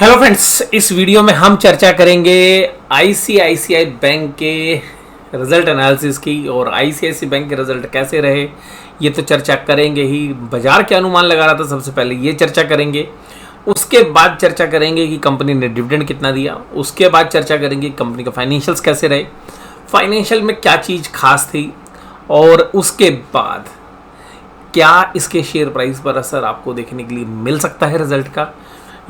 Hello friends, इस video में हम चर्चा करेंगे आईसीआईसीआई बैंक के रिजल्ट एनालिसिस की। और आईसीआईसीआई बैंक के रिजल्ट कैसे रहे ये तो चर्चा करेंगे ही। बाजार के अनुमान लगा रहा था, सबसे पहले ये चर्चा करेंगे। उसके बाद चर्चा करेंगे कि कंपनी ने डिविडेंड कितना दिया। उसके बाद चर्चा करेंगे कंपनी का फाइनेंशियल्स कैसे रहे, फाइनेंशियल में क्या चीज़ खास थी, और उसके बाद क्या इसके शेयर प्राइस पर असर आपको देखने के लिए मिल सकता है रिजल्ट का।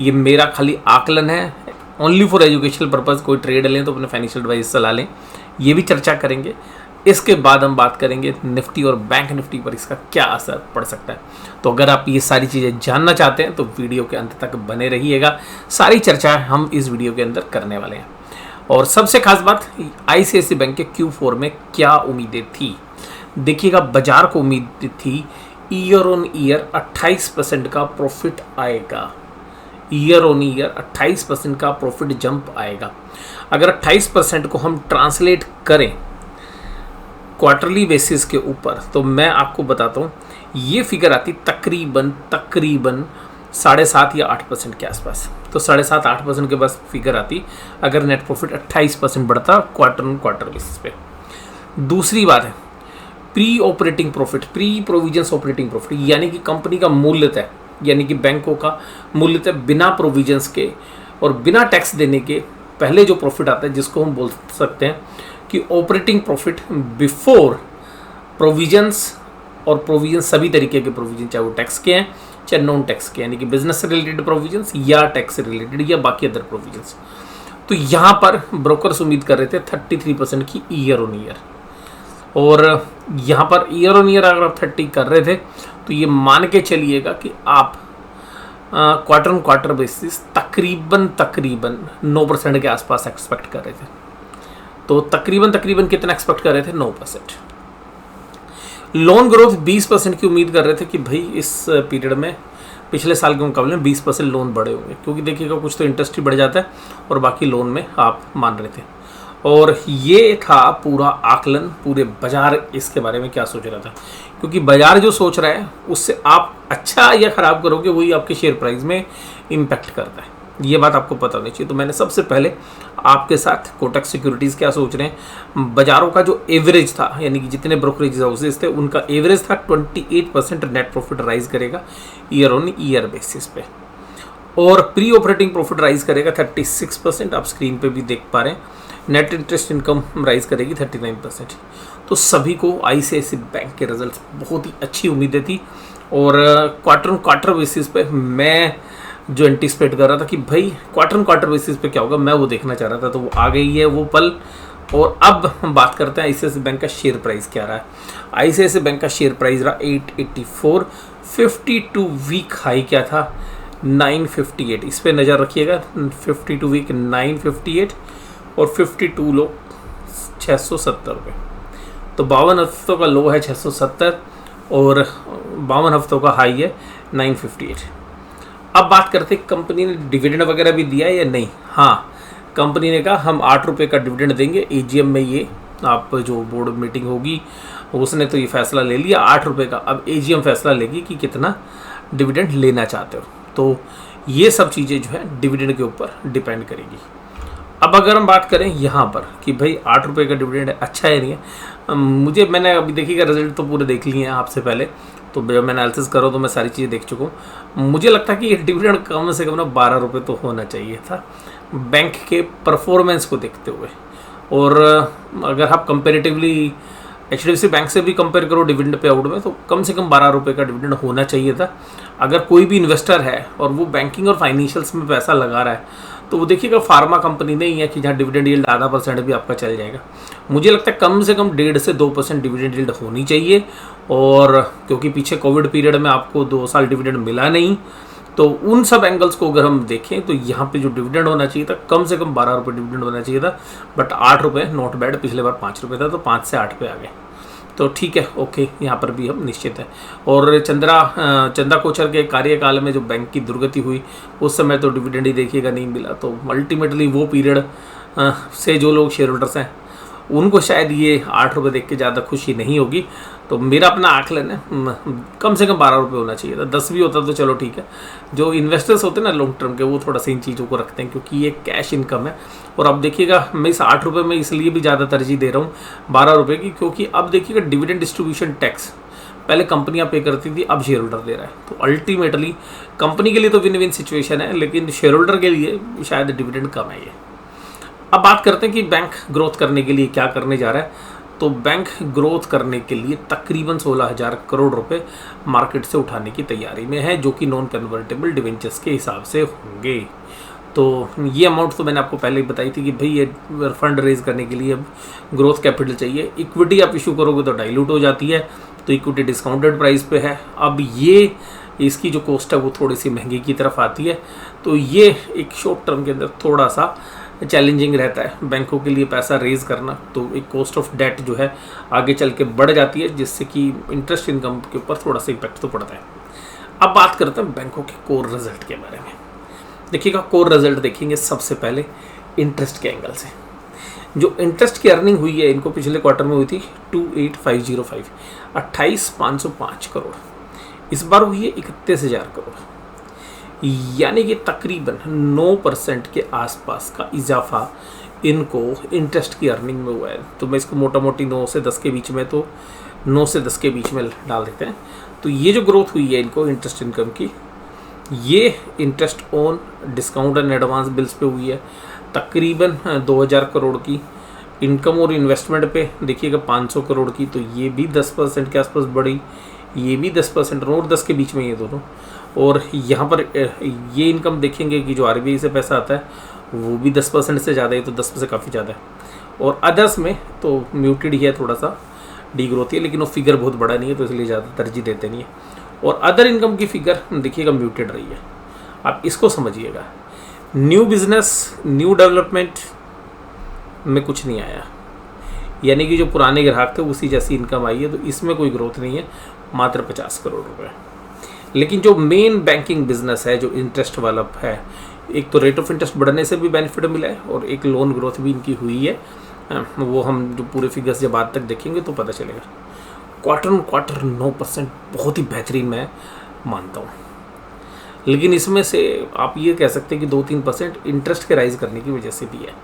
ये मेरा खाली आकलन है, ओनली फॉर एजुकेशनल पर्पज़। कोई ट्रेड लें तो अपने फाइनेंशियल एडवाइस सलाह लें, ये भी चर्चा करेंगे। इसके बाद हम बात करेंगे निफ्टी और बैंक निफ्टी पर इसका क्या असर पड़ सकता है। तो अगर आप ये सारी चीज़ें जानना चाहते हैं तो वीडियो के अंत तक बने रहिएगा। सारी चर्चा हम इस वीडियो के अंदर करने वाले हैं। और सबसे खास बात, आईसीआईसीआई बैंक के Q4 में क्या उम्मीदें थी। देखिएगा, बाजार को उम्मीद थी ईयर ऑन ईयर 28% का प्रॉफिट आएगा। ईयर ऑन ईयर 28% का प्रॉफिट जंप आएगा। अगर 28% को हम ट्रांसलेट करें क्वार्टरली बेसिस के ऊपर, तो मैं आपको बताता हूँ ये फिगर आती तकरीबन 7.5 या 8% के आसपास। तो 7.5-8% के पास फिगर आती अगर नेट प्रॉफिट 28% बढ़ता क्वार्टर ऑन क्वार्टर बेसिस पे। दूसरी बात है pre operating profit, pre provisions operating profit, यानी कि कंपनी का मूल्यतः, यानी कि बैंकों का मूल्यतः बिना प्रोविजंस के और बिना टैक्स देने के पहले जो प्रॉफिट आता है, जिसको हम बोल सकते हैं कि ऑपरेटिंग प्रॉफिट बिफोर प्रोविजंस। और प्रोविजन सभी तरीके के प्रोविजन, चाहे वो टैक्स के हैं चाहे नॉन टैक्स के, यानी कि बिजनेस से रिलेटेड प्रोविजंस या टैक्स से रिलेटेड या बाकी अदर प्रोविजंस। तो यहाँ पर ब्रोकर्स उम्मीद कर रहे थे 33% की ईयर ऑन ईयर। और यहाँ पर ईयर ऑन ईयर अगर आप 30 कर रहे थे तो ये मान के चलिएगा कि आप क्वार्टर ऑन क्वार्टर बेसिस तकरीबन 9% के आसपास एक्सपेक्ट कर रहे थे। तो तकरीबन कितना एक्सपेक्ट कर रहे थे? 9%। लोन ग्रोथ 20% की उम्मीद कर रहे थे कि भाई इस पीरियड में पिछले साल के मुकाबले में 20% लोन बढ़े होंगे, क्योंकि देखिएगा कुछ तो इंटरेस्ट ही बढ़ जाता है और बाकी लोन में आप मान रहे थे। और ये था पूरा आकलन, पूरे बाजार इसके बारे में क्या सोच रहा था। क्योंकि बाजार जो सोच रहा है उससे आप अच्छा या ख़राब करोगे वही आपके शेयर प्राइस में इम्पैक्ट करता है। ये बात आपको पता होनी चाहिए। तो मैंने सबसे पहले आपके साथ कोटक सिक्योरिटीज़ क्या सोच रहे हैं, बाजारों का जो एवरेज था, यानी कि जितने ब्रोकरेज हाउसेज थे उनका एवरेज था 28% नेट प्रॉफिट राइज करेगा ईयर ऑन ईयर बेसिस पे। और प्री ऑपरेटिंग प्रॉफिट राइज करेगा 36%, आप स्क्रीन पे भी देख पा रहे हैं। नेट इंटरेस्ट इनकम राइज करेगी 39%। तो सभी को आईसीआईसीआई बैंक के रिजल्ट बहुत ही अच्छी उम्मीदें थी। और क्वार्टर ऑन क्वार्टर बेसिस पे मैं जो एंटिसिपेट कर रहा था कि भाई क्वार्टर ऑन क्वार्टर बेसिस पे क्या होगा, मैं वो देखना चाह रहा था। तो वो आ गई है वो पल। और अब हम बात करते हैं आईसीआईसीआई बैंक का शेयर प्राइस क्या रहा है। आईसीआईसीआई बैंक का शेयर प्राइस रहा 884। 52 वीक हाई क्या था? 958। इस पर नज़र रखिएगा। 52 वीक 958 और 52 लो 670 रुपये। तो 52 हफ्तों का लो है 670 और 52 हफ्तों का हाई है 958। अब बात करते हैं कंपनी ने डिविडेंड वगैरह भी दिया है या नहीं। हाँ, कंपनी ने कहा हम 8 रुपये का डिविडेंड देंगे। एजीएम में ये आप जो बोर्ड मीटिंग होगी उसने तो ये फैसला ले लिया 8 रुपये का। अब एजीएम फैसला लेगी कि कितना डिविडेंड लेना चाहते हो। तो ये सब चीज़ें जो है डिविडेंड के ऊपर डिपेंड करेगी। अब अगर हम बात करें यहाँ पर कि भाई 8 रुपये का डिविडेंड अच्छा है नहीं है, मैंने अभी देखिएगा रिजल्ट तो पूरे देख लिए हैं आपसे पहले। तो जब मैं एनालिसिस करो तो मैं सारी चीज़ें देख चुका हूँ। मुझे लगता है कि ये डिविडेंड कम से कम ना 12 रुपये तो होना चाहिए था बैंक के परफॉर्मेंस को देखते हुए। और अगर आप कंपेरेटिवली एचडीएफसी बैंक से भी कंपेयर करो डिविडेंड पे आउट में, तो कम से कम 12 रुपये का डिविडेंड होना चाहिए था। अगर कोई भी इन्वेस्टर है और वो बैंकिंग और फाइनेंशियल्स में पैसा लगा रहा है तो वो देखिएगा फार्मा कंपनी नहीं है कि जहाँ डिविडेंड यील्ड आधा % भी आपका चल जाएगा। मुझे लगता है कम से कम 1.5 से 2% डिविडेंड यील्ड होनी चाहिए। और क्योंकि पीछे कोविड पीरियड में आपको 2 साल डिविडेंड मिला नहीं, तो उन सब एंगल्स को अगर हम देखें तो यहाँ पे जो डिविडेंड होना चाहिए था कम से कम 12 रुपये डिविडेंड होना चाहिए था। बट 8 रुपये नॉट बैड। पिछले बार 5 रुपये था तो 5 से 8 पे आ गए। तो ठीक है, ओके, यहाँ पर भी हम निश्चित है। और चंदा कोचर के कार्यकाल में जो बैंक की दुर्गति हुई उस समय तो डिविडेंड ही देखिएगा नहीं मिला। तो अल्टीमेटली वो पीरियड से जो लोग शेयर होल्डर्स हैं उनको शायद ये 8 रुपये देख के ज़्यादा खुशी नहीं होगी। तो मेरा अपना आकलन है कम से कम 12 रुपये होना चाहिए था। 10 भी होता तो चलो ठीक है। जो इन्वेस्टर्स होते हैं ना लॉन्ग टर्म के, वो थोड़ा सा इन चीज़ों को रखते हैं क्योंकि ये कैश इनकम है। और अब देखिएगा मैं इस 8 रुपये में इसलिए भी ज़्यादा तरजीह दे रहा हूँ 12 रुपये की, क्योंकि अब देखिएगा डिविडेंड डिस्ट्रीब्यूशन टैक्स पहले कंपनियां पे करती थी, अब शेयर होल्डर दे रहा है। तो अल्टीमेटली कंपनी के लिए तो विन विन सिचुएशन है, लेकिन शेयर होल्डर के लिए शायद डिविडेंड कम है ये। अब बात करते हैं कि बैंक ग्रोथ करने के लिए क्या करने जा रहा है। तो बैंक ग्रोथ करने के लिए तकरीबन 16,000 करोड़ रुपए मार्केट से उठाने की तैयारी में है, जो कि नॉन कन्वर्टेबल डिवेंचर्स के हिसाब से होंगे। तो ये अमाउंट तो मैंने आपको पहले ही बताई थी कि भाई ये फंड रेज करने के लिए अब ग्रोथ कैपिटल चाहिए। इक्विटी आप इशू करोगे तो डाइल्यूट हो जाती है, तो इक्विटी डिस्काउंटेड प्राइस पे है। अब ये इसकी जो कॉस्ट है वो थोड़ी सी महंगी की तरफ आती है। तो ये एक शॉर्ट टर्म के अंदर थोड़ा सा चैलेंजिंग रहता है बैंकों के लिए पैसा रेज करना। तो एक कॉस्ट ऑफ डेट जो है आगे चल के बढ़ जाती है, जिससे कि इंटरेस्ट इनकम के ऊपर थोड़ा सा इम्पैक्ट तो पड़ता है। अब बात करते हैं बैंकों के कोर रिजल्ट के बारे में। देखिएगा कोर रिजल्ट देखेंगे सबसे पहले इंटरेस्ट के एंगल से। जो इंटरेस्ट की अर्निंग हुई है इनको पिछले क्वार्टर में हुई थी 28,505 28,505 करोड़। इस बार हुई है 31,000 करोड़, यानी कि तकरीबन 9% के आसपास का इजाफा इनको इंटरेस्ट की अर्निंग में हुआ है। तो मैं इसको मोटा मोटी 9 से 10 के बीच में, तो 9 से 10 के बीच में डाल देते हैं। तो ये जो ग्रोथ हुई है इनको इंटरेस्ट इनकम की, ये interest on discount and advance bills पे हुई है। तकरीबन 2,000 करोड़ की इनकम और इन्वेस्टमेंट पे देखिएगा 500 करोड़ की, तो ये भी 10% के आसपास बढ़ी, ये भी 10% और 10 के बीच में ये दोनों। और यहाँ पर ये इनकम देखेंगे कि जो आरबीआई से पैसा आता है वो भी 10% से ज़्यादा है, तो 10 से काफ़ी ज़्यादा है। और अदर्स में तो म्यूटेड ही है, थोड़ा सा डी ग्रोथ है, लेकिन वो फिगर बहुत बड़ा नहीं है, तो इसलिए ज़्यादा तरजीह देते नहीं है। और अदर इनकम की फिगर देखिएगा म्यूटेड रही है। आप इसको समझिएगा, न्यू बिजनेस न्यू डेवलपमेंट में कुछ नहीं आया, यानी कि जो पुराने ग्राहक थे उसी जैसी इनकम आई है, तो इसमें कोई ग्रोथ नहीं है, मात्र 50 करोड़ रुपए। लेकिन जो मेन बैंकिंग बिजनेस है, जो इंटरेस्ट वाला है, एक तो रेट ऑफ इंटरेस्ट बढ़ने से भी बेनिफिट मिला है और एक लोन ग्रोथ भी इनकी हुई है। वो हम जो पूरे फिगर्स जब बाद तक देखेंगे तो पता चलेगा। क्वार्टर ऑन क्वार्टर 9% बहुत ही बेहतरीन मैं मानता हूँ, लेकिन इसमें से आप ये कह सकते हैं कि 2-3% इंटरेस्ट के राइज करने की वजह से भी है।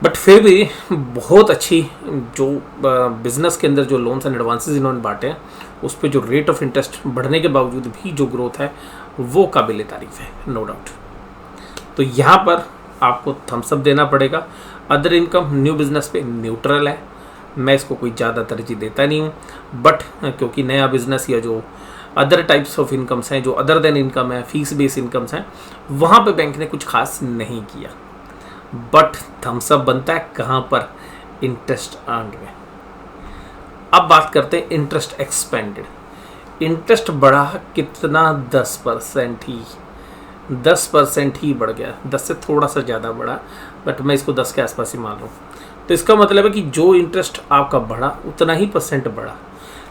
बट फिर भी बहुत अच्छी जो बिजनेस के अंदर जो लोन्स एंड एडवांसेस इन्होंने बांटे हैं, उस पर जो रेट ऑफ इंटरेस्ट बढ़ने के बावजूद भी जो ग्रोथ है वो काबिल तारीफ है, नो डाउट। तो यहाँ पर आपको थम्स अप देना पड़ेगा। अदर इनकम न्यू बिजनेस पे न्यूट्रल है, मैं इसको कोई ज़्यादा तरजीह देता नहीं हूँ। बट क्योंकि नया बिजनेस या जो अदर टाइप्स ऑफ इनकम्स हैं, जो अदर देन इनकम है, फीस बेस इनकम्स हैं, वहाँ पे बैंक ने कुछ खास नहीं किया। बट थम्स अप बनता है कहाँ पर? इंटरेस्ट अर्न्ड में। अब बात करते हैं इंटरेस्ट एक्सपेंडेड। इंटरेस्ट बढ़ा कितना? 10% ही, 10% ही बढ़ गया, 10 से थोड़ा सा ज़्यादा बढ़ा, बट मैं इसको 10 के आसपास ही मान रहा हूँ। तो इसका मतलब है कि जो इंटरेस्ट आपका बढ़ा उतना ही परसेंट बढ़ा।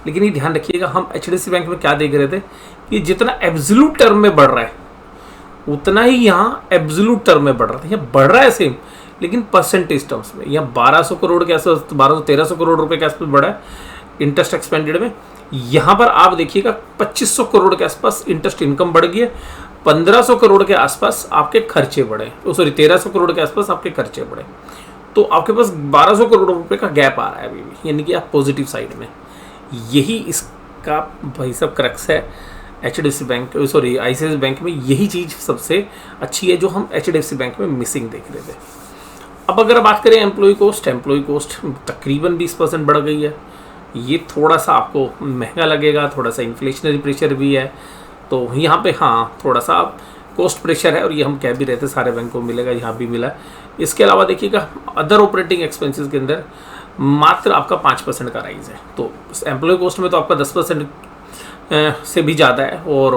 लेकिन ये ध्यान रखिएगा, हम एचडीएफसी बैंक में क्या देख रहे थे कि जितना एब्सोल्यूट टर्म में बढ़ रहा है उतना ही यहाँ एब्सोल्यूट टर्म में बढ़ रहा था। यहाँ बढ़ रहा है सेम, लेकिन परसेंटेज टर्म्स में यहाँ 1200 करोड़ के आसपास, 1200-1300 करोड़ रुपए के आसपास बढ़ा है इंटरेस्ट एक्सपेंडेड में। यहाँ पर आप देखिएगा 2500 करोड़ के आसपास इंटरेस्ट इनकम बढ़ गई है, 1500 करोड़ के आसपास आपके खर्चे बढ़े, 1300 करोड़ के आसपास आपके खर्चे बढ़े। तो आपके पास 1200 करोड़ रुपए का गैप आ रहा है अभी भी, यानी कि आप पॉजिटिव साइड में। यही इसका भाई सब क्रक्स है HDFC bank, sorry ICICI bank में। यही चीज़ सबसे अच्छी है जो हम एचडीएफसी बैंक में मिसिंग देख रहे थे। अब अगर बात करें एम्प्लॉय कोस्ट तकरीबन 20% बढ़ गई है। ये थोड़ा सा आपको महंगा लगेगा, थोड़ा सा इन्फ्लेशनरी प्रेशर भी है, तो यहाँ पे हाँ थोड़ा सा कॉस्ट प्रेशर है, और ये हम कह भी रहे थे सारे बैंकों को मिलेगा, यहाँ भी मिला। इसके अलावा देखिएगा अदर ऑपरेटिंग एक्सपेंसेस के अंदर मात्र आपका 5% का राइज है। तो एम्प्लॉय कोस्ट में तो आपका 10% से भी ज़्यादा है और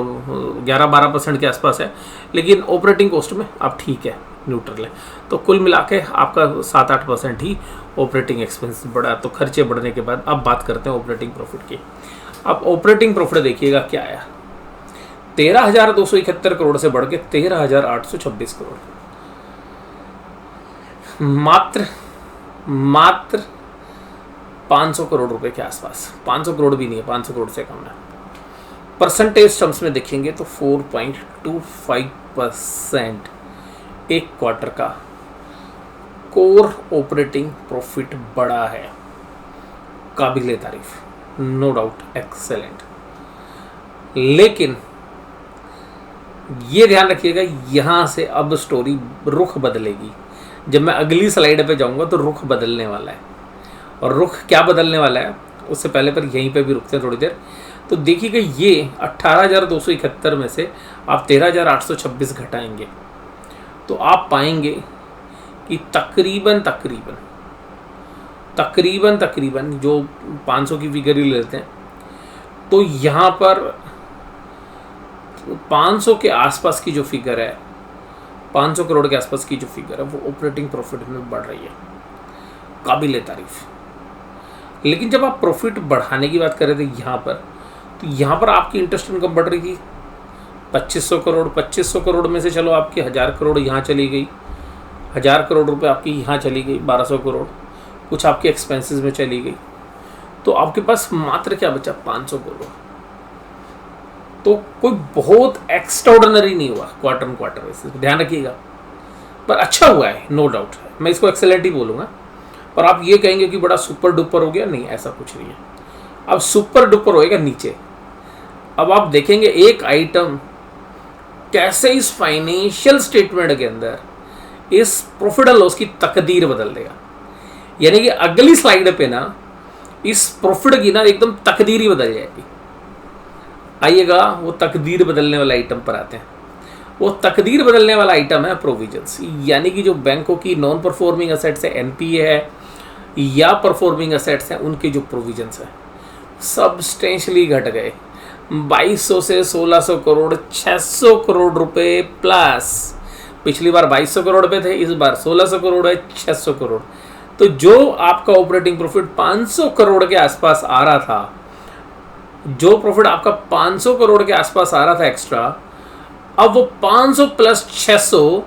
11-12% के आसपास है, लेकिन ऑपरेटिंग कॉस्ट में आप ठीक है, न्यूट्रल है। तो कुल मिला के आपका 7-8% ही ऑपरेटिंग एक्सपेंस बढ़ा। तो खर्चे बढ़ने के बाद अब बात करते हैं ऑपरेटिंग प्रॉफिट की। अब ऑपरेटिंग प्रॉफिट देखिएगा क्या आया, 13,271 करोड़ से बढ़ के 13,826 करोड़। मात्र 500 करोड़ रुपए के आसपास, 500 करोड़ भी नहीं है, 500 करोड़ से कम है। परसेंटेज टर्म्स में देखेंगे तो 4.25% एक क्वार्टर का कोर ऑपरेटिंग प्रॉफिट बड़ा है, काबिले तारीफ, नो डाउट, एक्सेलेंट। लेकिन ये ध्यान रखिएगा, यहाँ से अब स्टोरी रुख बदलेगी। जब मैं अगली स्लाइड पे जाऊंगा तो रुख बदलने वाला है, और रुख क्या बदलने वाला है उससे पहले पर यहीं पे भी रुकते हैं थोड़ी देर। तो देखिएगा ये 18,271 में से आप 13,826 घटाएंगे तो आप पाएंगे कि तकरीबन जो 500 की फिगर ही लेते हैं तो यहाँ पर 500 के आसपास की जो फिगर है, 500 करोड़ के आसपास की जो फिगर है वो ऑपरेटिंग प्रॉफिट में बढ़ रही है, काबिले तारीफ। लेकिन जब आप प्रॉफिट बढ़ाने की बात कर रहे थे यहाँ पर, तो यहाँ पर आपकी इंटरेस्ट इनकम बढ़ रही थी 2500 करोड़ में से चलो आपकी 1000 करोड़ यहाँ चली गई, 1000 करोड़ रुपए आपकी यहाँ चली गई, 1200 करोड़ कुछ आपके एक्सपेंसेस में चली गई, तो आपके पास मात्र क्या बचा, 500 करोड़। तो कोई बहुत एक्स्ट्राऑर्डिनरी नहीं हुआ क्वार्टर ऑन क्वार्टर बेसिस, ध्यान रखिएगा, पर अच्छा हुआ है, नो डाउट। मैं इसको एक्सेलेंट ही बोलूँगा, पर आप ये कहेंगे कि बड़ा सुपर डुपर हो गया, नहीं, ऐसा कुछ नहीं है। अब सुपर डुपर होएगा नीचे। अब आप देखेंगे एक आइटम कैसे इस फाइनेंशियल स्टेटमेंट के अंदर इस प्रॉफिट एंड लॉस की तकदीर बदल देगा। यानी कि अगली स्लाइड पे ना इस प्रॉफिट की ना एकदम तकदीर ही बदल जाएगी। आइएगा वो तकदीर बदलने वाला आइटम पर आते हैं। वो तकदीर बदलने वाला आइटम है प्रोविजंस, यानी कि जो बैंकों की नॉन परफॉर्मिंग असेट्स है, एनपीए है या परफॉर्मिंग असेट्स हैं, उनके जो प्रोविजंस है सब्सटेंशियली घट गए। 2200 से 1600 करोड़, 600 करोड़ रुपए प्लस। पिछली बार 2200 करोड़ पे थे, इस बार 1600 करोड़ है, 600 करोड़। तो जो आपका ऑपरेटिंग प्रॉफिट 500 करोड़ के आसपास आ रहा था, जो प्रॉफिट आपका 500 करोड़ के आसपास आ रहा था एक्स्ट्रा, अब वो 500 प्लस 600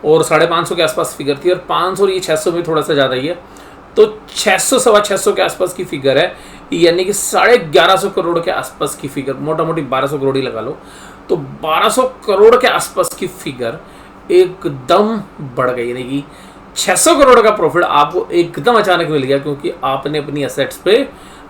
और 550 के आसपास फिगर थी, और 500 और ये 600 में थोड़ा सा ज़्यादा ही है, तो 600 सवा 600 के आसपास की फिगर है, यानी कि 1150 करोड़ के आसपास की फिगर, मोटा मोटी 1200 करोड़ ही लगा लो, तो 1200 करोड़ के आसपास की फिगर एकदम बढ़ गई। यानी कि 600 करोड़ का प्रॉफिट आपको एकदम अचानक मिल गया, क्योंकि आपने अपनी असेट्स पे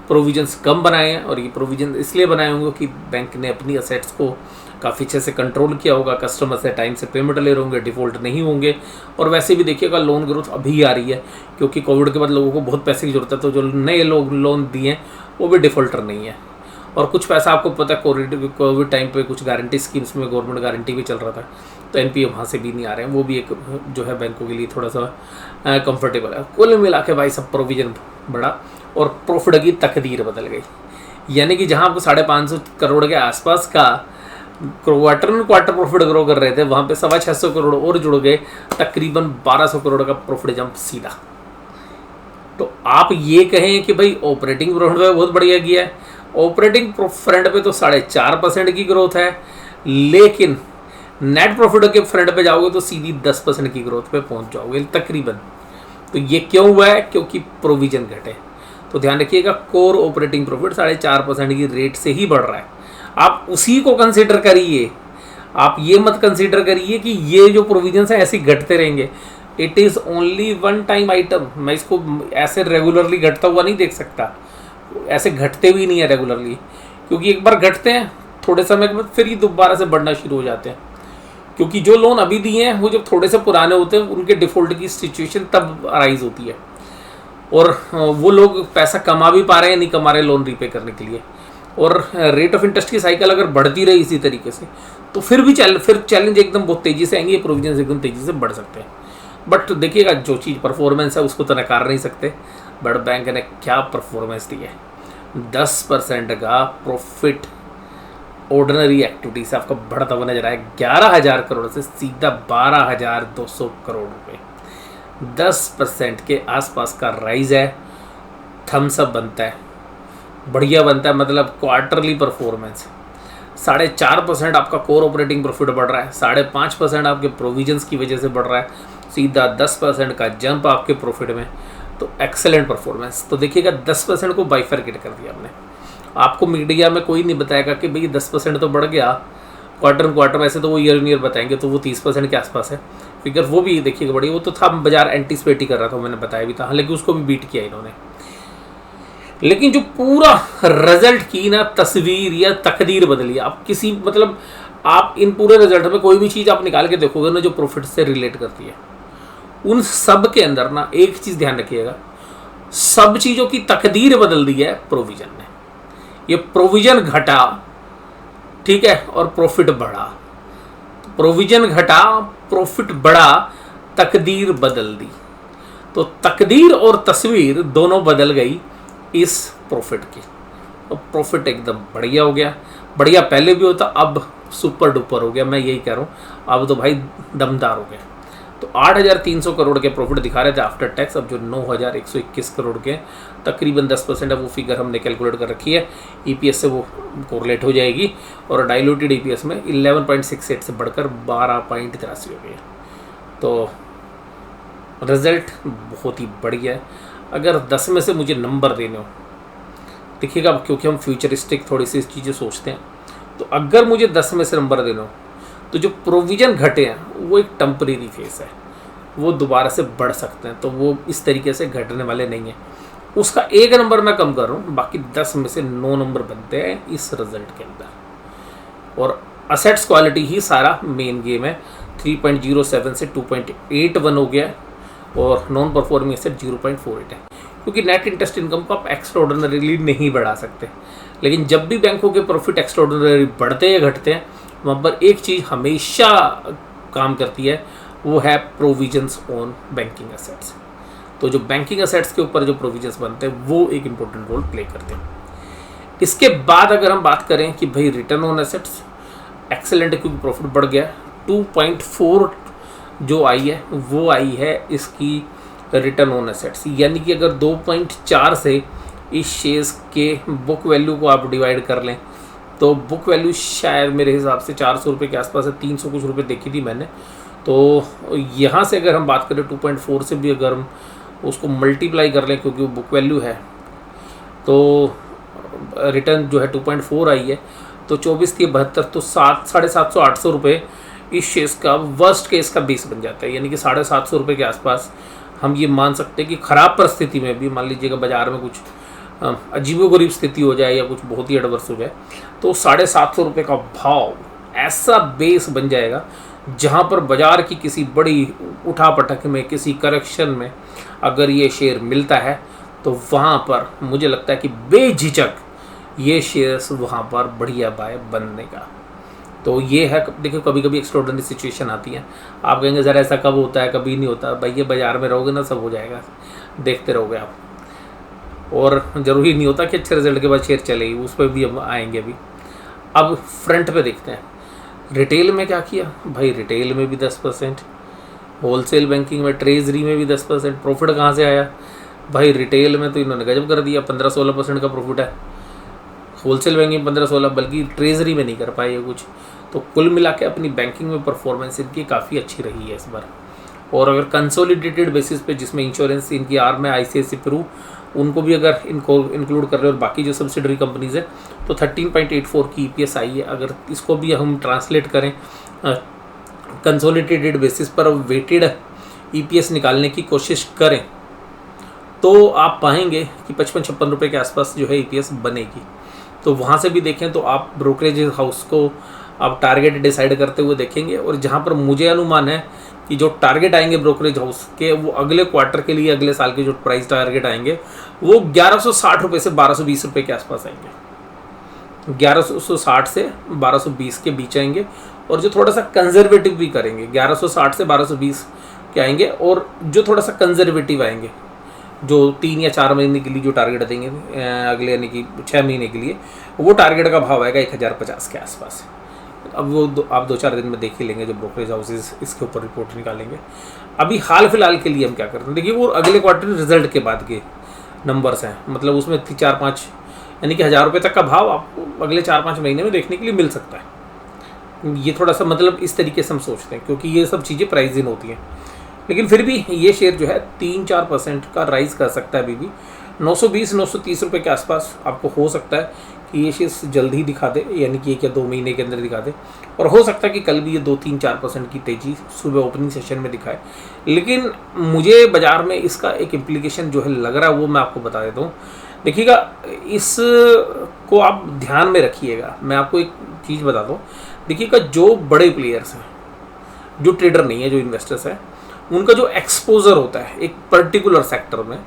प्रोविजंस कम बनाए हैं, और ये प्रोविजन इसलिए बनाए होंगे कि बैंक ने अपनी असेट्स को काफ़ी अच्छे से कंट्रोल किया होगा, कस्टमर से टाइम से पेमेंट ले रहे होंगे, डिफ़ॉल्ट नहीं होंगे। और वैसे भी देखिएगा लोन ग्रोथ अभी आ रही है, क्योंकि कोविड के बाद लोगों को बहुत पैसे की जरूरत है, तो जो नए लोग लोन दिए हैं वो भी डिफ़ॉल्टर नहीं है। और कुछ पैसा आपको पता है कोविड टाइम पे कुछ गारंटी स्कीम्स में गवर्नमेंट गारंटी भी चल रहा था, तो एनपीए वहाँ से भी नहीं आ रहे हैं, वो भी एक जो है बैंकों के लिए थोड़ा सा कंफर्टेबल है। कुल मिला के भाई सब प्रोविजन बढ़ा और प्रॉफिट की तकदीर बदल गई। यानी कि जहाँ आपको 550 करोड़ के आसपास का क्वार्टर प्रॉफिट ग्रो कर रहे थे, वहाँ पे 625 करोड़ और जुड़ गए, तकरीबन 1200 करोड़ का प्रॉफिट जंप सीधा। तो आप ये कहें कि भाई ऑपरेटिंग प्रॉफिट पे बहुत बढ़िया किया है, ऑपरेटिंग फ्रंट पे तो 4.5% की ग्रोथ है, लेकिन नेट प्रॉफिट के फ्रंट पे जाओगे तो सीधी 10% की ग्रोथ पे पहुंच जाओगे तकरीबन। तो ये क्यों हुआ है? क्योंकि प्रोविजन घटे। तो ध्यान रखिएगा, कोर ऑपरेटिंग प्रॉफिट 4.5% की रेट से ही बढ़ रहा है। आप उसी को कंसीडर करिए, आप ये मत कंसीडर करिए कि ये जो प्रोविजंस है ऐसे घटते रहेंगे। It is only one time item. मैं इसको ऐसे रेगुलरली घटता हुआ नहीं देख सकता, ऐसे घटते भी नहीं है रेगुलरली, क्योंकि एक बार घटते हैं थोड़े समय के बाद फिर ये दोबारा से बढ़ना शुरू हो जाते हैं। क्योंकि जो लोन अभी दिए हैं वो जब थोड़े से पुराने होते हैं, उनके डिफ़ॉल्ट की सिचुएशन तब अराइज होती है, और वो लोग पैसा कमा भी पा रहे हैं नहीं कमा रहे लोन रीपे करने के लिए, और रेट ऑफ इंटरेस्ट की साइकिल अगर बढ़ती रही इसी तरीके से तो फिर भी चैलेंज एकदम बहुत तेज़ी से आएंगे, प्रोविजन एकदम तेज़ी से बढ़ सकते हैं। बट देखिएगा, जो चीज़ परफॉर्मेंस है उसको तो नकार नहीं सकते। बट बैंक ने क्या परफॉर्मेंस दी है, 10% का प्रॉफिट ऑर्डिनरी एक्टिविटी से आपका बढ़ता हुआ नजर आया 11,000 करोड़ से सीधा 12,200 करोड़ रुपए। 10% के आसपास का राइज है, थम्सअप बनता है, बढ़िया बनता है। मतलब क्वार्टरली परफॉर्मेंस 4.5% आपका कोर ऑपरेटिंग प्रॉफिट बढ़ रहा है, 5.5% आपके प्रोविजंस की वजह से बढ़ रहा है, सीधा 10% का जंप आपके प्रॉफिट में। तो एक्सेलेंट परफॉर्मेंस। तो देखिएगा 10% को बाइफरकेट कर दिया हमने। आपको मीडिया में कोई नहीं बताएगा कि भाई 10% तो बढ़ गया क्वार्टर क्वार्टर, वैसे तो वो ईयर इन ईयर बताएंगे, तो वो 30% के आसपास है फिगर। वो भी देखिएगा बढ़िया, वो तो था बाजार एंटीसिपेट ही कर रहा था, मैंने बताया भी था, हालांकि उसको भी बीट किया इन्होंने। लेकिन जो पूरा रिजल्ट की ना तस्वीर या तकदीर बदली, आप किसी मतलब आप इन पूरे रिजल्ट में कोई भी चीज़ आप निकाल के देखोगे ना जो प्रॉफिट से रिलेट करती है, उन सब के अंदर ना एक चीज़ ध्यान रखिएगा, सब चीज़ों की तकदीर बदल दी है प्रोविजन ने। ये प्रोविजन घटा, ठीक है, और प्रॉफिट बढ़ा। प्रोविजन घटा, प्रॉफिट बढ़ा, तकदीर बदल दी। तो तकदीर और तस्वीर दोनों बदल गई इस प्रॉफिट की। तो प्रॉफिट एकदम बढ़िया हो गया। बढ़िया पहले भी होता, अब सुपर डुपर हो गया, मैं यही कह रहा हूँ। अब तो भाई दमदार हो गया। तो 8,300 करोड़ के प्रॉफिट दिखा रहे थे आफ्टर टैक्स। अब जो 9,121 करोड़ के तकरीबन 10% है, वो फिगर हमने कैलकुलेट कर रखी है। ईपीएस से वो कोरिलेट हो जाएगी और डाइल्यूटेड ईपीएस में 11.68 से बढ़कर 12.83 हो गया। तो रिजल्ट बहुत ही बढ़िया है। अगर 10 में से मुझे नंबर देने हो, देखिएगा क्योंकि हम फ्यूचरिस्टिक थोड़ी सी चीज़ें सोचते हैं, तो अगर मुझे 10 में से नंबर देना हो तो जो प्रोविज़न घटे हैं वो एक टेम्परेरी फेस है, वो दोबारा से बढ़ सकते हैं, तो वो इस तरीके से घटने वाले नहीं हैं। उसका 1 नंबर मैं कम कर रहा हूँ, बाकी 10 में से 9 नंबर बनते हैं इस रिजल्ट के अंदर। और असेट्स क्वालिटी ही सारा मेन गेम है। 3.07 से 2.81 हो गया और नॉन परफॉर्मिंग एसेट 0.48 है। क्योंकि नेट इंटरेस्ट इनकम को आप एक्स्ट्राऑर्डिनरीली नहीं बढ़ा सकते, लेकिन जब भी बैंकों के प्रॉफिट एक्स्ट्राऑर्डिनरी बढ़ते या घटते हैं, वहाँ पर एक चीज़ हमेशा काम करती है, वो है प्रोविजंस ऑन बैंकिंग एसेट्स। तो जो बैंकिंग एसेट्स के ऊपर जो प्रोविजंस बनते हैं वो एक इम्पोर्टेंट रोल प्ले करते हैं। इसके बाद अगर हम बात करें कि भाई रिटर्न ऑन एसेट्स एक्सेलेंट है, क्योंकि प्रॉफिट बढ़ गया। 2.4 जो आई है वो आई है इसकी रिटर्न ऑन एसेट्स, यानी कि अगर 2.4 से इस शेयर्स के बुक वैल्यू को आप डिवाइड कर लें तो बुक वैल्यू शायद मेरे हिसाब से 400 रुपये के आसपास है, 300 कुछ रुपये देखी थी मैंने। तो यहाँ से अगर हम बात करें 2.4 से भी अगर हम उसको मल्टीप्लाई कर लें, क्योंकि वो बुक वैल्यू है, तो रिटर्न जो है 2.4 आई है, तो 24 थी 72, तो 750-800 रुपये इस शेयर्स का वर्स्ट केस का बेस बन जाता है। यानी कि 750 रुपये के आसपास हम ये मान सकते हैं कि ख़राब परिस्थिति में भी, मान लीजिएगा बाज़ार में कुछ अजीबोगरीब स्थिति हो जाए या कुछ बहुत ही एडवर्स हो जाए, तो 750 रुपये का भाव ऐसा बेस बन जाएगा जहां पर बाज़ार की किसी बड़ी उठापटक में, किसी करेक्शन में अगर ये शेयर मिलता है तो वहाँ पर मुझे लगता है कि बेझिझक ये शेयर्स वहाँ पर बढ़िया बाय बनने का। तो ये है, देखिए कभी कभी एक्स्ट्राऑर्डिनरी सिचुएशन आती है। आप कहेंगे ज़रा ऐसा कब होता है, कभी नहीं होता भाई, ये बाज़ार में रहोगे ना सब हो जाएगा, देखते रहोगे आप। और ज़रूरी नहीं होता कि अच्छे रिजल्ट के बाद शेयर चलेगी, उस पर भी हम आएंगे अभी। अब फ्रंट पे देखते हैं रिटेल में क्या किया भाई। रिटेल में भी 10%, होलसेल बैंकिंग में, ट्रेजरी में भी 10%। प्रॉफिट कहाँ से आया भाई, रिटेल में तो इन्होंने गजब कर दिया, 15-16% का प्रॉफिट है। होलसेल बैंकिंग 15-16, बल्कि ट्रेजरी में नहीं कर पाए ये कुछ। तो कुल मिला के अपनी बैंकिंग में परफॉर्मेंस इनकी काफ़ी अच्छी रही है इस बार। और अगर कंसोलिडेटेड बेसिस पे, जिसमें इंश्योरेंस इनकी आर्म है ICICI प्रू, उनको भी अगर इनको इंक्लूड कर रहे हैं और बाकी जो सब्सिडरी कंपनीज है, तो 13.84 की EPS आई है। अगर इसको भी हम ट्रांसलेट करें कंसोलिडेटेड बेसिस पर, वेटेड EPS निकालने की कोशिश करें, तो आप पाएंगे कि 55-56 रुपये के आसपास जो है EPS बनेगी। तो वहाँ से भी देखें तो आप ब्रोकरेज हाउस को आप टारगेट डिसाइड करते हुए देखेंगे। और जहाँ पर मुझे अनुमान है कि जो टारगेट आएंगे ब्रोकरेज हाउस के, वो अगले क्वार्टर के लिए, अगले साल के जो प्राइस टारगेट आएंगे वो 1160 रुपये से 1220 रुपये के आसपास आएंगे। 1160 से 1220 के बीच आएंगे। और जो थोड़ा सा कंजर्वेटिव भी करेंगे 1160 से 1220 के आएंगे। और जो थोड़ा सा कंजर्वेटिव आएंगे, जो 3 या 4 महीने के लिए जो टारगेट देंगे अगले, यानी कि 6 महीने के लिए, वो टारगेट का भाव आएगा 1050 के आसपास। अब वो आप 2-4 दिन में देख ही लेंगे, जो ब्रोकरेज हाउसेज इसके ऊपर रिपोर्ट निकालेंगे। अभी हाल फिलहाल के लिए हम क्या करते हैं, देखिए वो अगले क्वार्टर रिजल्ट के बाद के नंबर्स हैं, मतलब उसमें 4-5 यानी कि 1000 रुपये तक का भाव आपको अगले 4-5 महीने में देखने के लिए मिल सकता है। ये थोड़ा सा मतलब इस तरीके से हम सोचते हैं, क्योंकि ये सब चीज़ें प्राइस इन होती हैं। लेकिन फिर भी ये शेयर जो है 3-4% का राइज कर सकता है अभी भी। 920-930 रुपये के आसपास आपको हो सकता है कि ये शेयर जल्द ही दिखा दे, यानी कि 1 या 2 महीने के अंदर दिखा दे, और हो सकता है कि कल भी ये 2-3-4% की तेज़ी सुबह ओपनिंग सेशन में दिखाए। लेकिन मुझे बाज़ार में इसका एक इम्प्लीकेशन जो है लग रहा है, वो मैं आपको बता देता हूँ। देखिएगा, इस को आप ध्यान में रखिएगा। मैं आपको एक चीज़ बताता हूँ। देखिएगा, जो बड़े प्लेयर्स हैं, जो ट्रेडर नहीं है, जो इन्वेस्टर्स हैं, उनका जो एक्सपोजर होता है एक पर्टिकुलर सेक्टर में,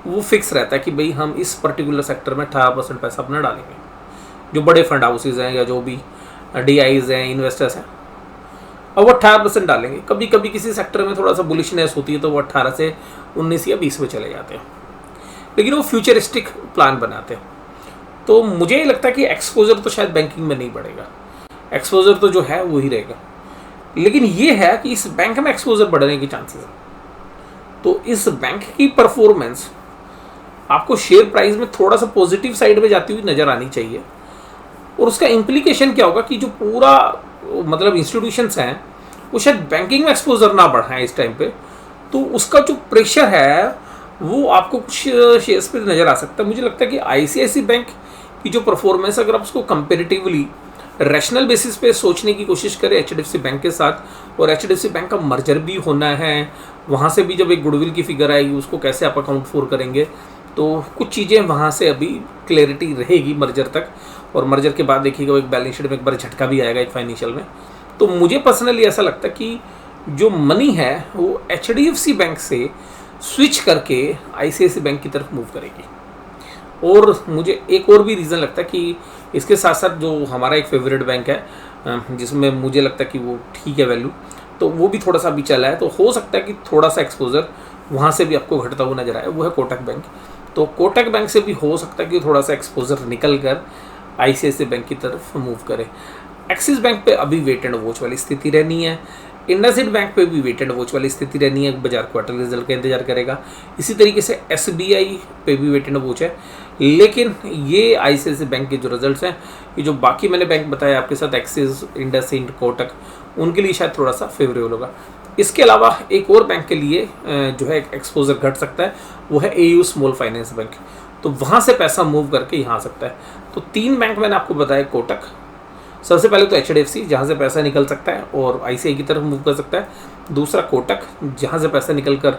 वो फिक्स रहता है कि भाई हम इस पर्टिकुलर सेक्टर में 18% पैसा अपना डालेंगे। जो बड़े फंड हाउसेज हैं या जो भी DIs हैं, इन्वेस्टर्स हैं, और वो 18% डालेंगे। कभी कभी किसी सेक्टर में थोड़ा सा बुलिशनेस होती है तो वो 18 से 19 या 20 में चले जाते हैं, लेकिन वो फ्यूचरिस्टिक प्लान बनाते हैं। तो मुझे लगता है कि एक्सपोजर तो शायद बैंकिंग में नहीं बढ़ेगा, एक्सपोजर तो जो है वही रहेगा। लेकिन ये है कि इस बैंक में एक्सपोजर बढ़ने के चांसेस है। तो इस बैंक की परफॉर्मेंस आपको शेयर प्राइस में थोड़ा सा पॉजिटिव साइड में जाती हुई नज़र आनी चाहिए। और उसका इम्प्लीकेशन क्या होगा कि जो पूरा मतलब इंस्टीट्यूशंस हैं वो शायद बैंकिंग में एक्सपोजर ना बढ़ाएं इस टाइम पे, तो उसका जो प्रेशर है वो आपको कुछ शेयर्स पे नज़र आ सकता है। मुझे लगता है कि ICICI बैंक की जो परफॉर्मेंस, अगर आप उसको कंपेरेटिवली रैशनल बेसिस पे सोचने की कोशिश करें HDFC बैंक के साथ, और HDFC बैंक का मर्जर भी होना है, वहाँ से भी जब एक गुडविल की फिगर आएगी उसको कैसे आप अकाउंट फॉर करेंगे, तो कुछ चीज़ें वहाँ से अभी क्लैरिटी रहेगी मर्जर तक। और मर्जर के बाद देखिएगा एक बैलेंस शीट में एक बार झटका भी आएगा एक फाइनेंशियल में। तो मुझे पर्सनली ऐसा लगता है कि जो मनी है वो HDFC बैंक से स्विच करके ICICI बैंक की तरफ मूव करेगी। और मुझे एक और भी रीज़न लगता है कि इसके साथ साथ जो हमारा एक फेवरेट बैंक है जिसमें मुझे लगता है कि वो ठीक है वैल्यू, तो वो भी थोड़ा सा अभी चला है, तो हो सकता है कि थोड़ा सा एक्सपोजर वहाँ से भी आपको घटता हुआ नजर आए, वो है कोटक बैंक। तो कोटक बैंक से भी हो सकता है कि थोड़ा सा एक्सपोजर निकल कर ICICI बैंक की तरफ मूव करे। एक्सिस बैंक पे अभी वेट एंड वॉच वाली स्थिति रहनी है। इंडसइंड बैंक पे भी वेट एंड वॉच वाली स्थिति रहनी है, बाजार क्वार्टर रिजल्ट का इंतजार करेगा। इसी तरीके से SBI पे भी वेट एंड वॉच है। लेकिन ये ICICI बैंक के जो रिजल्ट्स हैं, ये जो बाकी मैंने बैंक बताया आपके साथ, एक्सिस, इंडसइंड, कोटक, उनके लिए शायद थोड़ा सा फेवरेबल होगा। इसके अलावा एक और बैंक के लिए जो है एक्सपोजर घट सकता है, वो है AU स्मॉल फाइनेंस बैंक। तो वहाँ से पैसा मूव करके यहाँ आ सकता है। तो 3 बैंक मैंने आपको बताया। कोटक सबसे पहले तो HDFC जहाँ से पैसा निकल सकता है और ICICI की तरफ मूव कर सकता है। दूसरा कोटक जहाँ से पैसा निकल कर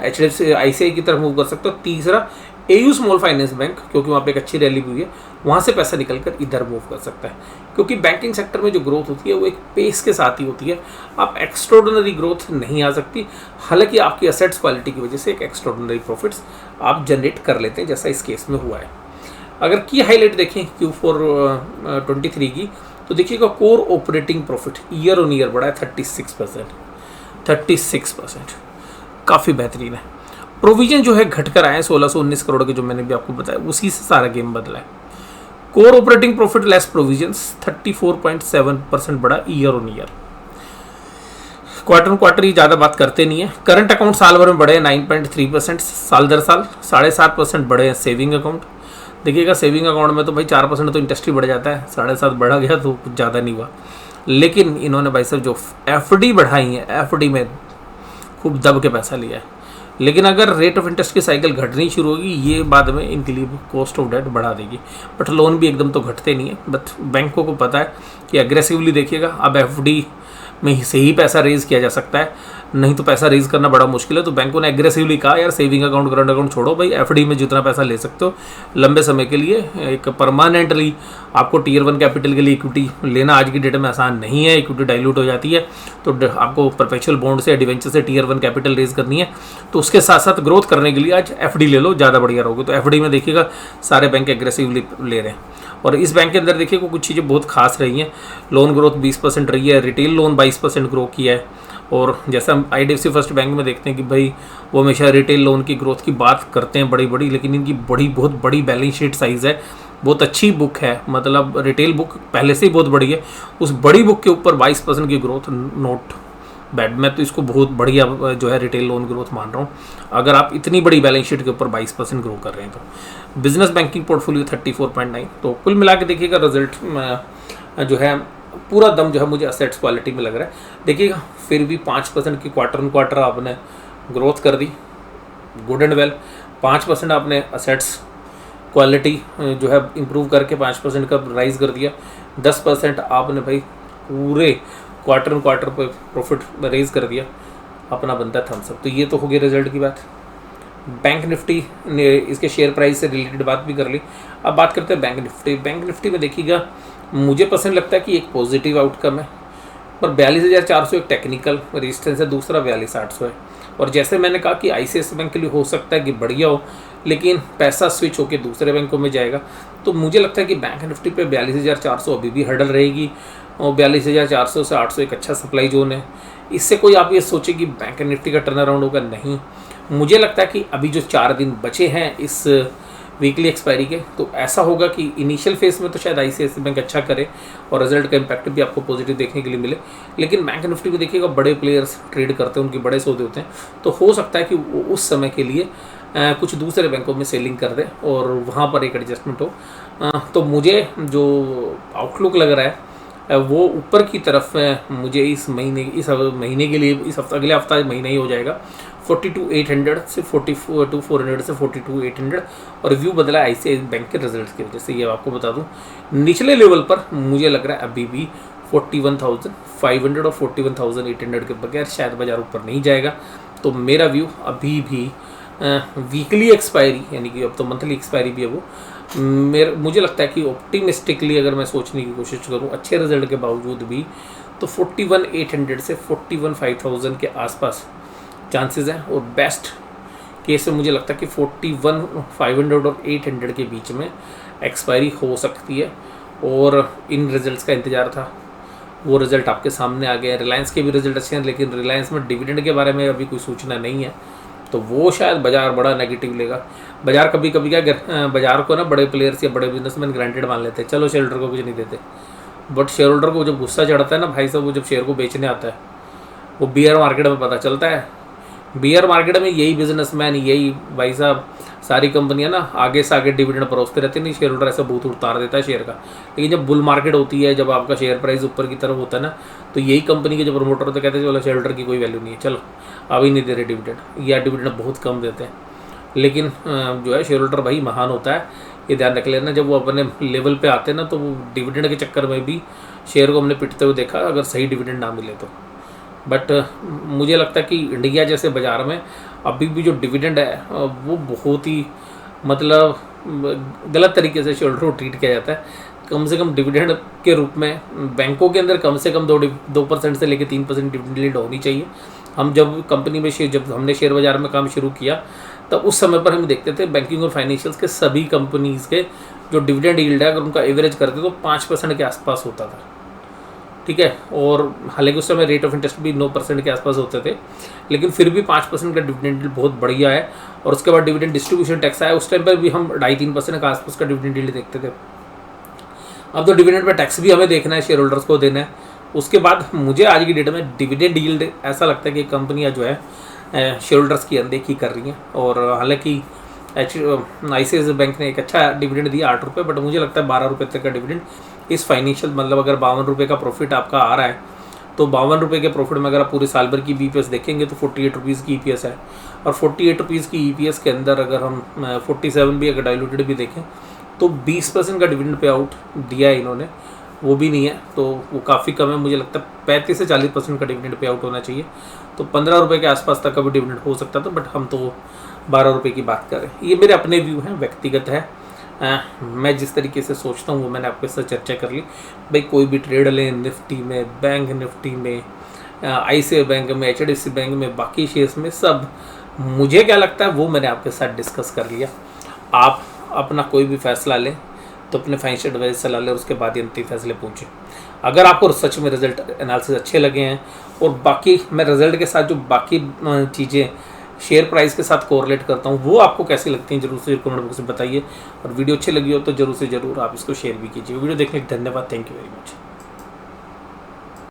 ICICI की तरफ मूव कर सकता है। तीसरा AU स्मॉल फाइनेंस बैंक, क्योंकि वहाँ पे एक अच्छी रैली हुई है, वहाँ से पैसा निकल कर इधर मूव कर सकता है। क्योंकि बैंकिंग सेक्टर में जो ग्रोथ होती है वो एक पेस के साथ ही होती है, आप एक्स्ट्राऑर्डिनरी ग्रोथ नहीं आ सकती। हालांकि आपकी असेट्स क्वालिटी की वजह से एक एक्स्ट्राऑर्डिनरी प्रॉफिट्स आप जनरेट कर लेते हैं, जैसा इस केस में हुआ है। अगर की हाईलाइट देखें Q4 23 की, तो देखिएगा core operating profit year on year बढ़ा है 36%। काफ़ी बेहतरीन है। प्रोविजन जो है घटकर आए 1619 करोड़ के, जो मैंने भी आपको बताया, उसी से सारा गेम बदला है। Core operating profit less provisions 34.7% बढ़ा year on year. Quarter on quarter ही ज़्यादा बात करते नहीं है। करंट अकाउंट साल भर में बढ़े 9.3% साल दर साल। 7.5% बढ़े हैं सेविंग अकाउंट। देखिएगा सेविंग अकाउंट में तो भाई 4% तो इंटरेस्ट बढ़ जाता है, 7.5 बढ़ा गया तो कुछ ज़्यादा नहीं हुआ। लेकिन इन्होंने भाई साहब जो FD बढ़ाई है, FD में खूब दब के पैसा लिया है। लेकिन अगर रेट ऑफ इंटरेस्ट की साइकिल घटनी शुरू होगी, ये बाद में इनके लिए कॉस्ट ऑफ डेट बढ़ा देगी। बट लोन भी एकदम तो घटते नहीं है। बट बैंकों को पता है कि अग्रेसिवली देखिएगा, अब FD में से ही पैसा रेज किया जा सकता है, नहीं तो पैसा रेज करना बड़ा मुश्किल है। तो बैंकों ने एग्रेसिवली कहा यार सेविंग अकाउंट, करंट अकाउंट छोड़ो भाई, FD में जितना पैसा ले सकते हो लंबे समय के लिए, एक परमानेंटली आपको Tier 1 कैपिटल के लिए इक्विटी लेना आज की डेट में आसान नहीं है, इक्विटी डाइल्यूट हो जाती है। तो आपको परपेचुअल बॉन्ड से, डिवेंचर से Tier 1 कैपिटल रेज करनी है, तो उसके साथ साथ ग्रोथ करने के लिए आज FD ले लो, ज़्यादा बढ़िया रहोगे। तो FD में देखिएगा सारे बैंक एग्रेसिवली ले रहे हैं। और इस बैंक के अंदर देखिए कुछ चीज़ें बहुत खास रही हैं। लोन ग्रोथ 20% रही है, रिटेल लोन 22% ग्रो किया है। और जैसा हम IDFC फर्स्ट बैंक में देखते हैं कि भाई वो हमेशा रिटेल लोन की ग्रोथ की बात करते हैं बड़ी, लेकिन इनकी बहुत बड़ी बैलेंस शीट साइज़ है, बहुत अच्छी बुक है, मतलब रिटेल बुक पहले से ही बहुत बड़ी है। उस बड़ी बुक के ऊपर 22% की ग्रोथ नोट बैड। मैं तो इसको बहुत बढ़िया जो है रिटेल लोन ग्रोथ मान रहा हूँ, अगर आप इतनी बड़ी बैलेंस शीट के ऊपर 22% ग्रो कर रहे हैं तो। Business banking portfolio 34.9। तो कुल मिला के देखिएगा रिजल्ट जो है पूरा दम जो है मुझे असेट्स क्वालिटी में लग रहा है। देखिएगा फिर भी 5% की क्वार्टर ऑन क्वार्टर आपने ग्रोथ कर दी, गुड एंड वेल। 5% आपने असेट्स क्वालिटी जो है इम्प्रूव करके 5% का राइज कर दिया। 10% आपने भाई पूरे क्वार्टर ऑन क्वार्टर पर प्रॉफिट रेज कर दिया, अपना बनता है थम्स अप। तो ये तो हो गई रिजल्ट की बात। बैंक निफ्टी ने इसके शेयर प्राइस से रिलेटेड बात भी कर ली। अब बात करते हैं बैंक निफ्टी। बैंक निफ्टी में देखिएगा मुझे पसंद लगता है कि एक पॉजिटिव आउटकम है, पर 42,400 एक टेक्निकल रेजिस्टेंस है, दूसरा 42,800 है। और जैसे मैंने कहा कि ICICI बैंक के लिए हो सकता है कि बढ़िया हो, लेकिन पैसा स्विच होकर दूसरे बैंकों में जाएगा। तो मुझे लगता है कि बैंक निफ्टी पे 42,400 अभी भी हर्डल रहेगी, और 42,400 से 800 एक अच्छा सप्लाई जोन है। इससे कोई आप ये सोचे कि बैंक निफ्टी का टर्न अराउंड होगा, नहीं। मुझे लगता है कि अभी जो 4 दिन बचे हैं इस वीकली एक्सपायरी के, तो ऐसा होगा कि इनिशियल फेज में तो शायद ICICI बैंक अच्छा करे और रिजल्ट का इम्पैक्ट भी आपको पॉजिटिव देखने के लिए मिले। लेकिन बैंक निफ्टी में देखिएगा बड़े प्लेयर्स ट्रेड करते हैं, उनके बड़े सौदे होते हैं, तो हो सकता है कि वो उस समय के लिए कुछ दूसरे बैंकों में सेलिंग कर दे और वहाँ पर एक एडजस्टमेंट हो। तो मुझे जो आउटलुक लग रहा है वो ऊपर की तरफ मुझे इस महीने के लिए, इस हफ्ता, अगले हफ्ता महीना ही हो जाएगा 42,800 से 44,400 से 42,800। और रिव्यू बदला है ICICI बैंक के रिजल्ट की वजह से, ये आपको बता दूं। निचले लेवल पर मुझे लग रहा है अभी भी 41,500 और 41,800 के बगैर शायद बाजार ऊपर नहीं जाएगा। तो मेरा व्यू अभी भी वीकली एक्सपायरी, यानी कि अब तो मंथली एक्सपायरी भी है वो, मुझे लगता है कि ऑप्टिमिस्टिकली अगर मैं सोचने की कोशिश करूं अच्छे रिजल्ट के बावजूद भी, तो 41,800 से 41,500 के आसपास चांसेस हैं। और बेस्ट केस में मुझे लगता है कि 41,500 और 800 के बीच में एक्सपायरी हो सकती है। और इन रिजल्ट्स का इंतज़ार था, वो रिज़ल्ट आपके सामने आ गया। रिलायंस के भी रिजल्ट अच्छे हैं, लेकिन रिलायंस में डिविडेंड के बारे में अभी कोई सूचना नहीं है, तो वो शायद बाजार बड़ा नेगेटिव लेगा। बाजार कभी कभी क्या, बाजार को ना बड़े प्लेयर्स या बड़े बिजनेसमैन ग्रांटेड मान लेते हैं, चलो शेयर होल्डर को कुछ नहीं देते। बट शेयर होल्डर को जब गुस्सा चढ़ता है ना भाई साहब, वो जब शेयर को बेचने आता है, वो बियर मार्केट में पता चलता है। बियर मार्केट में यही बिजनेसमैन, यही भाई साहब, सारी कंपनियां ना आगे से आगे डिविडेंड परोसते रहते, नहीं शेयर होल्डर ऐसा बहुत उतार देता है शेयर का। लेकिन जब बुल मार्केट होती है, जब आपका शेयर प्राइस ऊपर की तरफ होता है ना, तो यही कंपनी के जो प्रमोटर होते कहते हैं चलो शेयर होल्डर की कोई वैल्यू नहीं है, चलो अभी नहीं दे रहे डिविडेंड, या डिविडेंड बहुत कम देते हैं। लेकिन जो है शेयर होल्डर भाई महान होता है, ये ध्यान रख लेना। जब वो अपने लेवल पे आते हैं ना, तो वो डिविडेंड के चक्कर में भी शेयर को हमने पिटते हुए देखा, अगर सही डिविडेंड ना मिले तो। बट मुझे लगता है कि इंडिया जैसे बाज़ार में अभी भी जो डिविडेंड है वो बहुत ही मतलब गलत तरीके से शेयर होल्डर को ट्रीट किया जाता है। कम से कम डिविडेंड के रूप में बैंकों के अंदर कम से कम 2% से लेकर 3% डिविडेंड होनी चाहिए। हम जब कंपनी में जब हमने शेयर बाज़ार में काम शुरू किया, तब उस समय पर हम देखते थे बैंकिंग और फाइनेंशियल्स के सभी कंपनीज़ के जो डिविडेंड यील्ड है, अगर उनका एवरेज करते तो 5% के आसपास होता था, ठीक है। और हालांकि उस समय रेट ऑफ इंटरेस्ट भी 9% के आसपास होते थे, लेकिन फिर भी 5% का डिविडेंड बहुत बढ़िया है। और उसके बाद डिविडेंड डिस्ट्रीब्यूशन टैक्स आया, उस टाइम पर भी हम 2.5-3% के आसपास का डिविडेंड यील्ड देखते थे। अब तो डिविडेंड पर टैक्स भी हमें देखना है, शेयर होल्डर्स को देना है। उसके बाद मुझे आज की डेट में डिविडेंड यील्ड ऐसा लगता है कि कंपनियां जो है शेयर होल्डर्स की अनदेखी कर रही हैं। और हालांकि ICICI बैंक ने एक अच्छा डिविडेंड दिया 8 रुपये, बट मुझे लगता है 12 रुपये तक का डिविडेंड इस फाइनेंशियल, मतलब अगर 52 रुपये का प्रॉफिट आपका आ रहा है, तो 52 रुपये के प्रॉफिट में अगर आप पूरे साल भर की EPS देखेंगे तो 48 रुपीज़ की EPS है। और 48 रुपीज़ की EPS के अंदर अगर हम 47 भी अगर डाइल्यूटेड भी देखें, तो 20% का डिविडेंड पे आउट दिया है इन्होंने, वो भी नहीं है, तो वो काफ़ी कम है। मुझे लगता है 35 से 40% का डिविडेंड पे आउट होना चाहिए, तो 15 रुपये के आसपास तक का भी डिविडेंड हो सकता था। बट हम तो 12 रुपये की बात कर रहे हैं। ये मेरे अपने व्यू हैं, व्यक्तिगत है। मैं जिस तरीके से सोचता हूँ वो मैंने आपके साथ चर्चा कर ली। भाई कोई भी ट्रेड लें निफ्टी में, बैंक निफ्टी में, ICICI बैंक में, HDFC बैंक में, बाकी शेयर्स में, सब मुझे क्या लगता है वो मैंने आपके साथ डिस्कस कर लिया। आप अपना कोई भी फैसला लें तो अपने फाइनेंशियल एडवाइजर सलाह लें और उसके बाद ही अंतिम फैसले पहुँचें। अगर आपको सच में रिजल्ट एनालिसिस अच्छे लगे हैं, और बाकी मैं रिजल्ट के साथ जो बाकी चीज़ें शेयर प्राइस के साथ कोरिलेट करता हूँ वो आपको कैसी लगती हैं, जरूर से कमेंट बॉक्स में बताइए। और वीडियो अच्छी लगी हो तो जरूर से जरूर आप इसको शेयर भी कीजिए। वीडियो देखने के लिए धन्यवाद। Thank you very much.